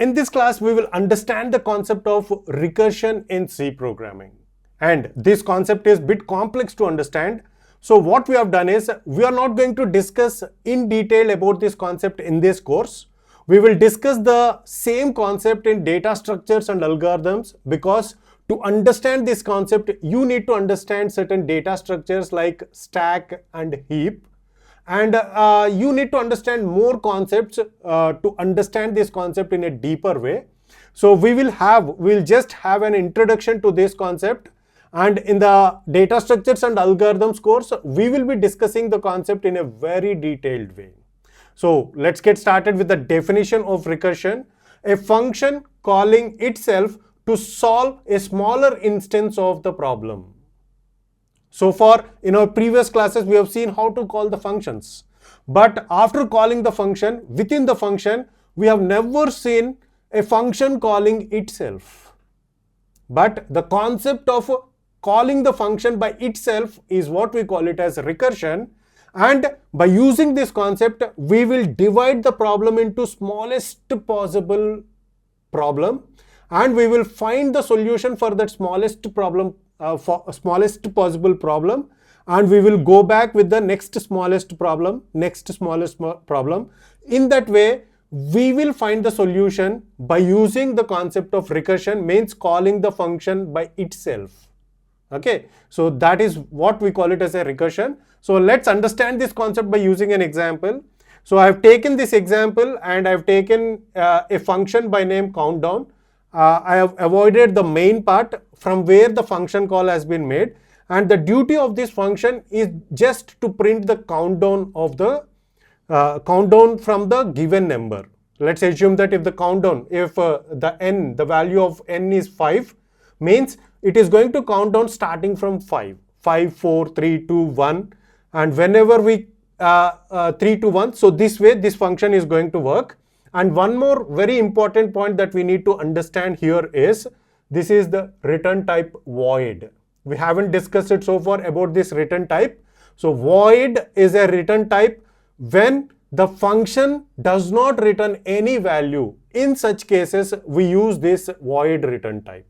In this class, we will understand the concept of recursion in C programming. And this concept is a bit complex to understand. So what we have done is, we are not going to discuss in detail about this concept in this course. We will discuss the same concept in data structures and algorithms, because to understand this concept, you need to understand certain data structures like stack and heap. And you need to understand more concepts to understand this concept in a deeper way. So we'll just have an introduction to this concept. And in the data structures and algorithms course, we will be discussing the concept in a very detailed way. So let's get started with the definition of recursion. A function calling itself to solve a smaller instance of the problem. So far, in our previous classes, we have seen how to call the functions. But after calling the function, within the function, we have never seen a function calling itself. But the concept of calling the function by itself is what we call it as recursion. And by using this concept, we will divide the problem into smallest possible problem. And we will find the solution for that smallest possible problem, and we will go back with the next smallest problem. In that way, we will find the solution by using the concept of recursion, means calling the function by itself. Okay, so that is what we call it as a recursion. So let's understand this concept by using an example. So I have taken this example and I have taken a function by name countdown. I have avoided the main part from where the function call has been made, and the duty of this function is just to print the countdown of the countdown from the given number. Let's assume that if the countdown, if the value of n is 5, means it is going to count down starting from 5, 4, 3, 2, 1, and whenever we 3, 2, 1, so this way this function is going to work. And one more very important point that we need to understand here is, this is the return type void. We haven't discussed it so far about this return type. So void is a return type when the function does not return any value. In such cases, we use this void return type.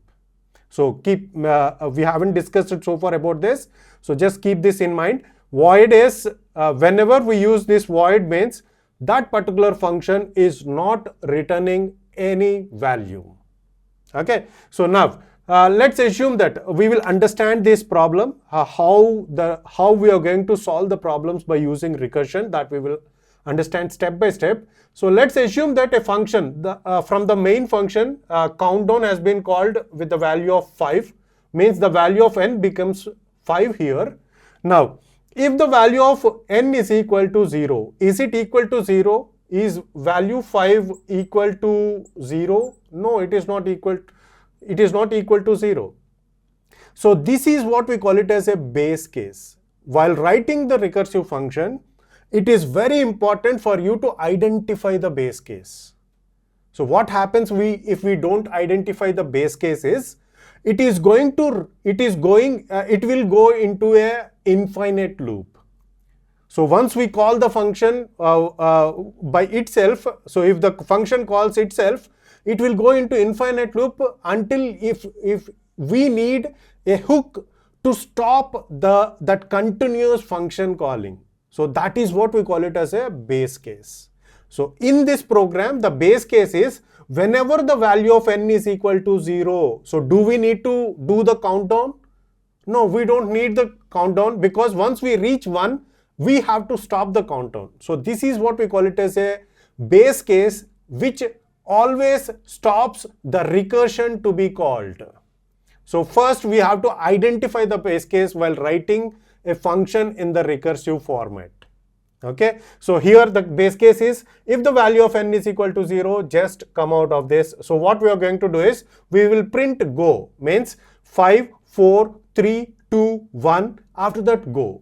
So we haven't discussed it so far about this. So just keep this in mind. Void is, whenever we use this void, means that particular function is not returning any value. Okay, so now let's assume that we will understand this problem, how we are going to solve the problems by using recursion, that we will understand step by step. So let's assume that a function from the main function, countdown has been called with the value of 5, means the value of n becomes 5 here. Now if the value of n is equal to 0, is it equal to 0? Is value 5 equal to 0? No, it is not equal. It is not equal to 0. So this is what we call it as a base case. While writing the recursive function, it is very important for you to identify the base case. So what happens if we don't identify the base case is, it will go into a infinite loop. So once we call the function by itself, so if the function calls itself, it will go into infinite loop until if we need a hook to stop that continuous function calling. So that is what we call it as a base case. So in this program, the base case is whenever the value of n is equal to 0. So do we need to do the countdown? No, we don't need the countdown, because once we reach 1, we have to stop the countdown. So this is what we call it as a base case, which always stops the recursion to be called. So first we have to identify the base case while writing a function in the recursive format. Okay, so here the base case is, if the value of n is equal to 0, just come out of this. So what we are going to do is, we will print go, means 5, 4, 3, 2, 1, after that go.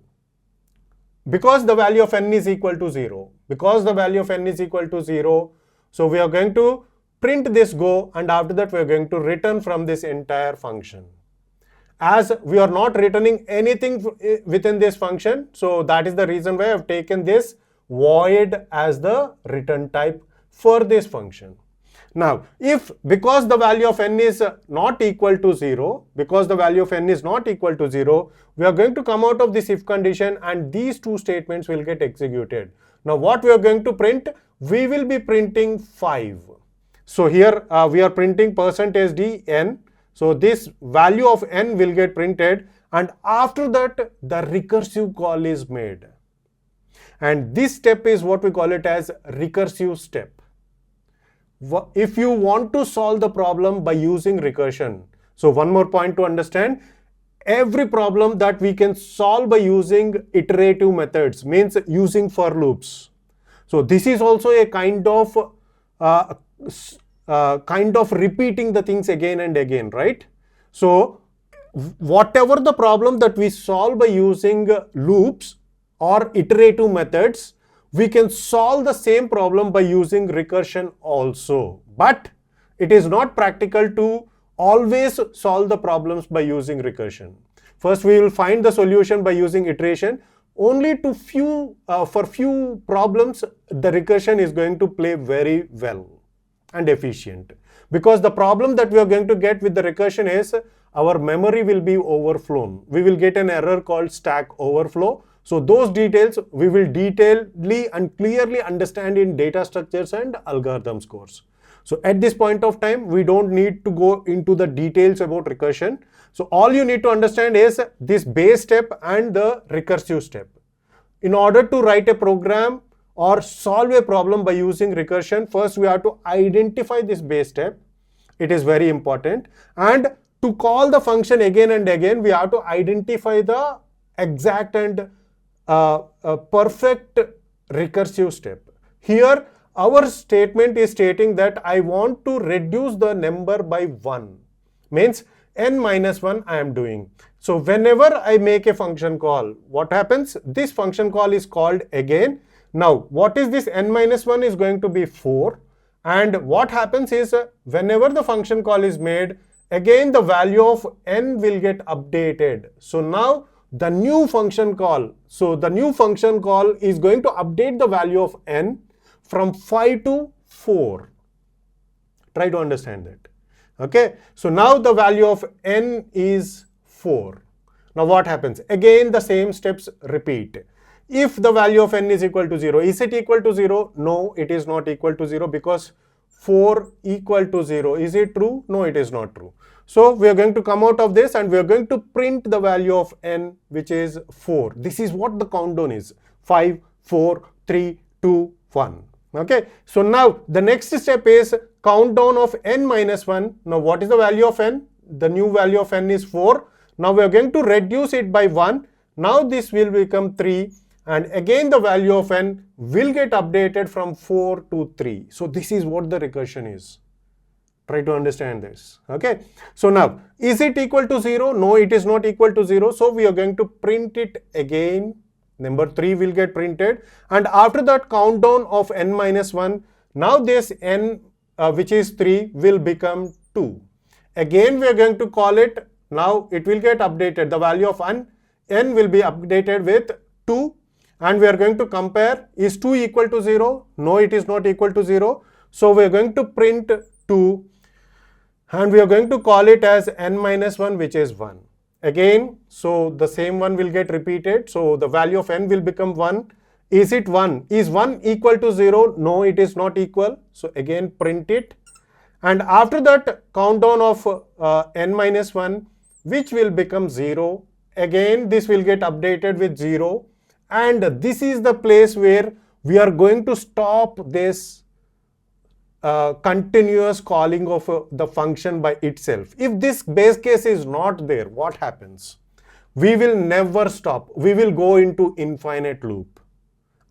Because the value of n is equal to 0. Because the value of n is equal to 0, so we are going to print this go, and after that we are going to return from this entire function. As we are not returning anything within this function, so that is the reason why I have taken this void as the return type for this function. Now, if because the value of n is not equal to 0, because the value of n is not equal to 0, we are going to come out of this if condition and these two statements will get executed. Now, what we are going to print? We will be printing 5. So here we are printing %d n. So this value of n will get printed, and after that the recursive call is made. And this step is what we call it as recursive step. If you want to solve the problem by using recursion, so one more point to understand, every problem that we can solve by using iterative methods, means using for loops. So this is also a kind of repeating the things again and again, right? So whatever the problem that we solve by using loops or iterative methods, we can solve the same problem by using recursion also. But it is not practical to always solve the problems by using recursion. First, we will find the solution by using iteration. Only to for few problems, the recursion is going to play very well and efficient. Because the problem that we are going to get with the recursion is our memory will be overflown. We will get an error called stack overflow. So those details we will detailedly and clearly understand in data structures and algorithms course. So at this point of time, we don't need to go into the details about recursion. So all you need to understand is this base step and the recursive step. In order to write a program or solve a problem by using recursion, first we have to identify this base step. It is very important. And to call the function again and again, we have to identify the exact and perfect recursive step. Here our statement is stating that I want to reduce the number by 1, means n minus 1 I am doing. So whenever I make a function call, what happens? This function call is called again. Now what is this n minus 1 is going to be 4, and what happens is whenever the function call is made, again the value of n will get updated. So now the new function call, is going to update the value of n from 5 to 4. Try to understand that. Okay, so now the value of n is 4. Now what happens? Again the same steps repeat. If the value of n is equal to 0, is it equal to 0? No, it is not equal to 0, because 4 equal to 0. Is it true? No, it is not true. So we are going to come out of this and we are going to print the value of n, which is 4. This is what the countdown is. 5, 4, 3, 2, 1. Okay. So now the next step is countdown of n minus 1. Now what is the value of n? The new value of n is 4. Now we are going to reduce it by 1. Now this will become 3. And again the value of n will get updated from 4 to 3. So this is what the recursion is. Try to understand this. Okay. So now, is it equal to 0? No, it is not equal to 0. So we are going to print it again. Number 3 will get printed. And after that countdown of n minus 1, now this n which is 3 will become 2. Again we are going to call it. Now it will get updated. The value of n will be updated with 2. And we are going to compare, is 2 equal to 0? No, it is not equal to 0. So we are going to print 2 and we are going to call it as n minus 1, which is 1. Again, so the same one will get repeated. So the value of n will become 1. Is it 1? Is 1 equal to 0? No, it is not equal. So again print it. And after that countdown of n minus 1, which will become 0. Again this will get updated with 0. And this is the place where we are going to stop this continuous calling of the function by itself. If this base case is not there, what happens? We will never stop. We will go into infinite loop.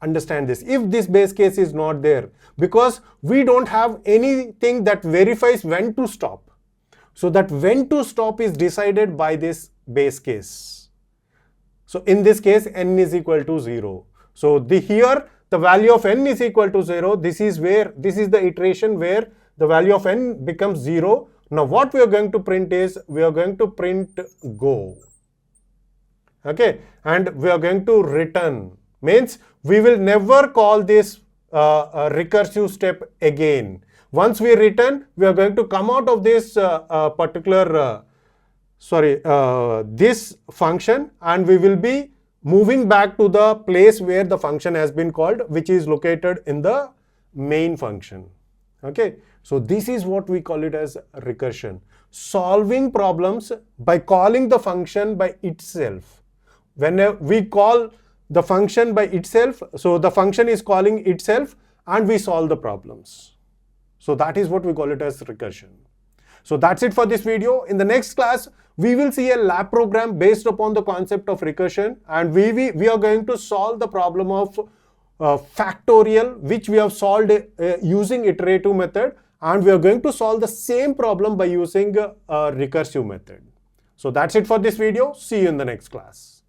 Understand this. If this base case is not there, because we don't have anything that verifies when to stop. So that when to stop is decided by this base case. So in this case, n is equal to 0. So here the value of n is equal to 0. This is the iteration where the value of n becomes 0. Now what we are going to print is, we are going to print go. Okay, and we are going to return. Means we will never call this recursive step again. Once we return, we are going to come out of this this function, and we will be moving back to the place where the function has been called, which is located in the main function. Okay, so this is what we call it as recursion, solving problems by calling the function by itself. When we call the function by itself, so the function is calling itself and we solve the problems. So that is what we call it as recursion. So that's it for this video. In the next class, we will see a lab program based upon the concept of recursion, and we are going to solve the problem of factorial, which we have solved using iterative method, and we are going to solve the same problem by using a recursive method. So that's it for this video. See you in the next class.